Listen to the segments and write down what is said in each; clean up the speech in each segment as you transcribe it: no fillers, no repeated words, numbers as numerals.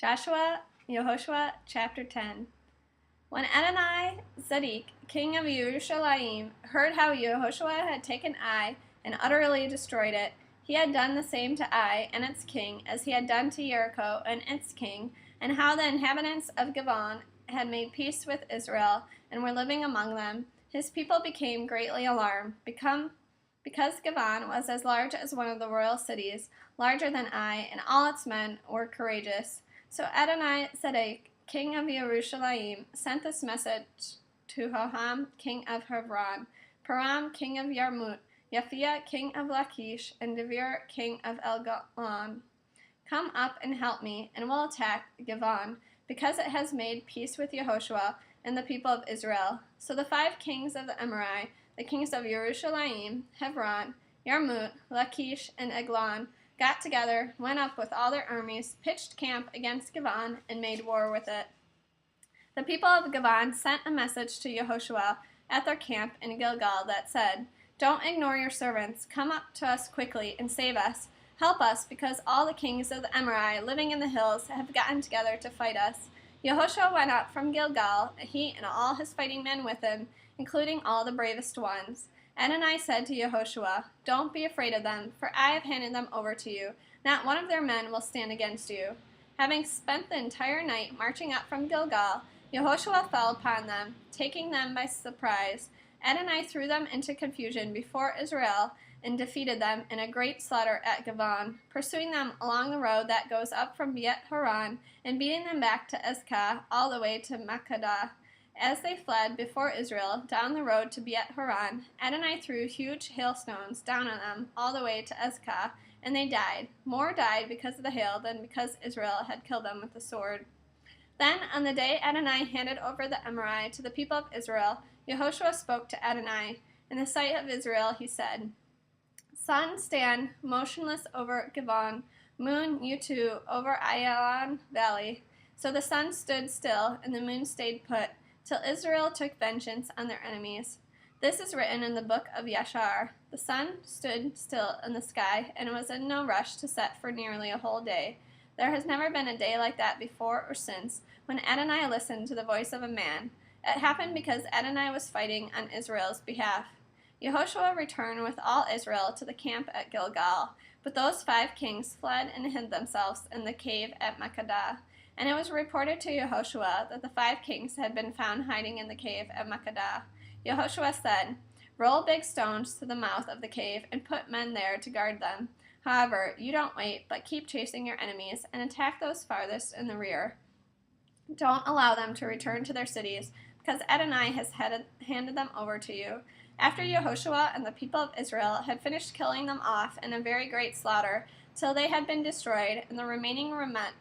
Yehoshua chapter 10. When Adoni-Zedek, king of Yerushalayim, heard how Yehoshua had taken Ai and utterly destroyed it, he had done the same to Ai and its king as he had done to Jericho and its king, and how the inhabitants of Givon had made peace with Israel and were living among them, his people became greatly alarmed, because Givon was as large as one of the royal cities, larger than Ai, and all its men were courageous. So Adoni-Zedek, king of Yerushalayim, sent this message to Hoham, king of Hebron, Param, king of Yarmut, Yaphiah, king of Lachish, and Devir, king of Elgalon. Come up and help me, and we'll attack Givon, because it has made peace with Yehoshua and the people of Israel. So the 5 kings of the Amorite, the kings of Yerushalayim, Hebron, Yarmut, Lachish, and Eglon, got together, went up with all their armies, pitched camp against Givon, and made war with it. The people of Givon sent a message to Yehoshua at their camp in Gilgal that said, "Don't ignore your servants. Come up to us quickly and save us. Help us, because all the kings of the Amorite living in the hills have gotten together to fight us." Yehoshua went up from Gilgal, he and all his fighting men with him, including all the bravest ones. Adoni said to Yehoshua, "Don't be afraid of them, for I have handed them over to you. Not one of their men will stand against you." Having spent the entire night marching up from Gilgal, Yehoshua fell upon them, taking them by surprise. Adoni threw them into confusion before Israel and defeated them in a great slaughter at Givon, pursuing them along the road that goes up from Beit Horon and beating them back to Azekah all the way to Makkedah. As they fled before Israel down the road to Beit Horon, Adoni threw huge hailstones down on them all the way to Azekah, and they died. More died because of the hail than because Israel had killed them with the sword. Then, on the day Adoni handed over the Amorite to the people of Israel, Yehoshua spoke to Adoni. In the sight of Israel, he said, "Sun, stand motionless over Givon. Moon, you too, over Ayalon Valley." So the sun stood still, and the moon stayed put, till Israel took vengeance on their enemies. This is written in the book of Yashar. The sun stood still in the sky, and was in no rush to set for nearly a whole day. There has never been a day like that before or since, when Adoni listened to the voice of a man. It happened because Adoni was fighting on Israel's behalf. Yehoshua returned with all Israel to the camp at Gilgal, but those 5 kings fled and hid themselves in the cave at Makkedah. And it was reported to Yehoshua that the 5 kings had been found hiding in the cave at Makkedah. Yehoshua said, "Roll big stones to the mouth of the cave and put men there to guard them. However, you don't wait, but keep chasing your enemies and attack those farthest in the rear. Don't allow them to return to their cities, because Adoni has handed them over to you." After Yehoshua and the people of Israel had finished killing them off in a very great slaughter, till they had been destroyed, and the remaining remnant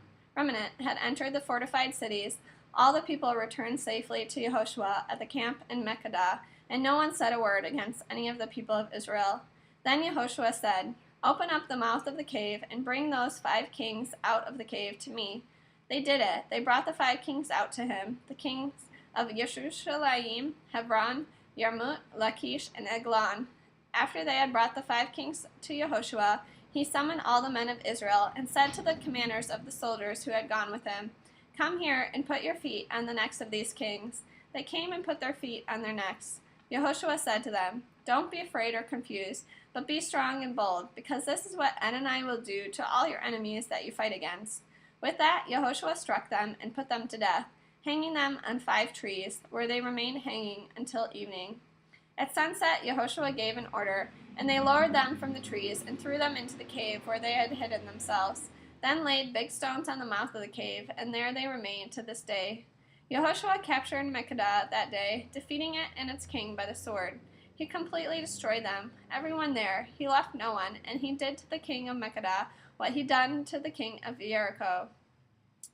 had entered the fortified cities, all the people returned safely to Yehoshua at the camp in Makkedah, and no one said a word against any of the people of Israel. Then Yehoshua said, "Open up the mouth of the cave, and bring those 5 kings out of the cave to me." They did it. They brought the 5 kings out to him, the kings of Yerushalayim, Hebron, Yarmut, Lachish, and Eglon. After they had brought the 5 kings to Yehoshua, he summoned all the men of Israel, and said to the commanders of the soldiers who had gone with him, "Come here and put your feet on the necks of these kings." They came and put their feet on their necks. Yehoshua said to them, "Don't be afraid or confused, but be strong and bold, because this is what Adoni will do to all your enemies that you fight against." With that, Yehoshua struck them and put them to death, hanging them on 5 trees, where they remained hanging until evening. At sunset, Yehoshua gave an order, and they lowered them from the trees and threw them into the cave where they had hidden themselves, then laid big stones on the mouth of the cave, and there they remain to this day. Yehoshua captured Makkedah that day, defeating it and its king by the sword. He completely destroyed them, everyone there. He left no one, and he did to the king of Makkedah what he done to the king of Jericho.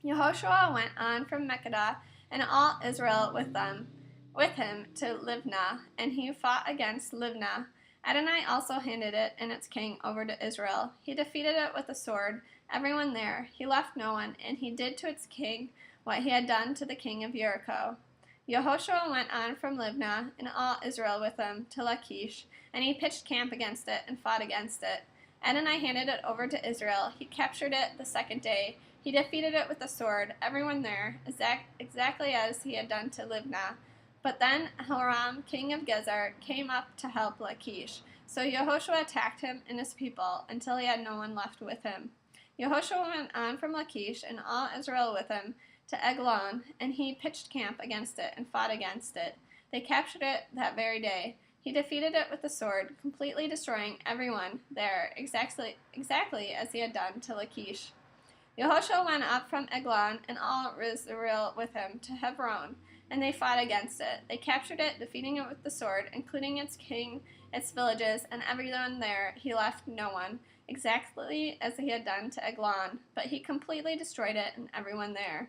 Yehoshua went on from Makkedah, and all Israel with him to Libnah, and he fought against Libnah. Adoni also handed it and its king over to Israel. He defeated it with a sword, everyone there. He left no one, and he did to its king what he had done to the king of Jericho. Yehoshua went on from Libnah, and all Israel with him, to Lachish, and he pitched camp against it and fought against it. Adoni handed it over to Israel. He captured it the 2nd day, He defeated it with the sword, everyone there, exactly as he had done to Libnah. But then Hiram, king of Gezer, came up to help Lachish. So Yehoshua attacked him and his people until he had no one left with him. Yehoshua went on from Lachish and all Israel with him to Eglon, and he pitched camp against it and fought against it. They captured it that very day. He defeated it with the sword, completely destroying everyone there, exactly as he had done to Lachish. Yehoshua went up from Eglon and all Israel with him to Hebron, and they fought against it. They captured it, defeating it with the sword, including its king, its villages, and everyone there. He left no one, exactly as he had done to Eglon, but he completely destroyed it and everyone there.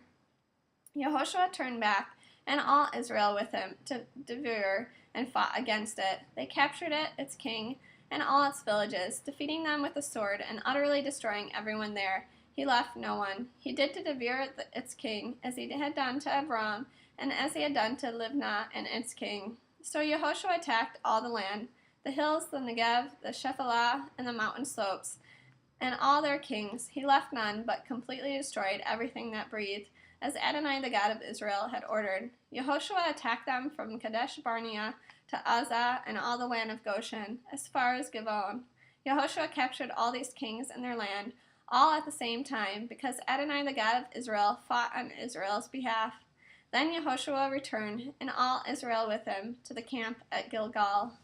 Yehoshua turned back, and all Israel with him, to Debir, and fought against it. They captured it, its king, and all its villages, defeating them with the sword and utterly destroying everyone there. He left no one. He did to Debir its king, as he had done to Hebron, and as he had done to Libnah and its king. So Yehoshua attacked all the land, the hills, the Negev, the Shephelah, and the mountain slopes, and all their kings. He left none, but completely destroyed everything that breathed, as Adonai the God of Israel had ordered. Yehoshua attacked them from Kadesh Barnea to Uzzah and all the land of Goshen, as far as Givon. Yehoshua captured all these kings and their land, all at the same time, because Adonai the God of Israel fought on Israel's behalf. Then Yehoshua returned, and all Israel with him, to the camp at Gilgal.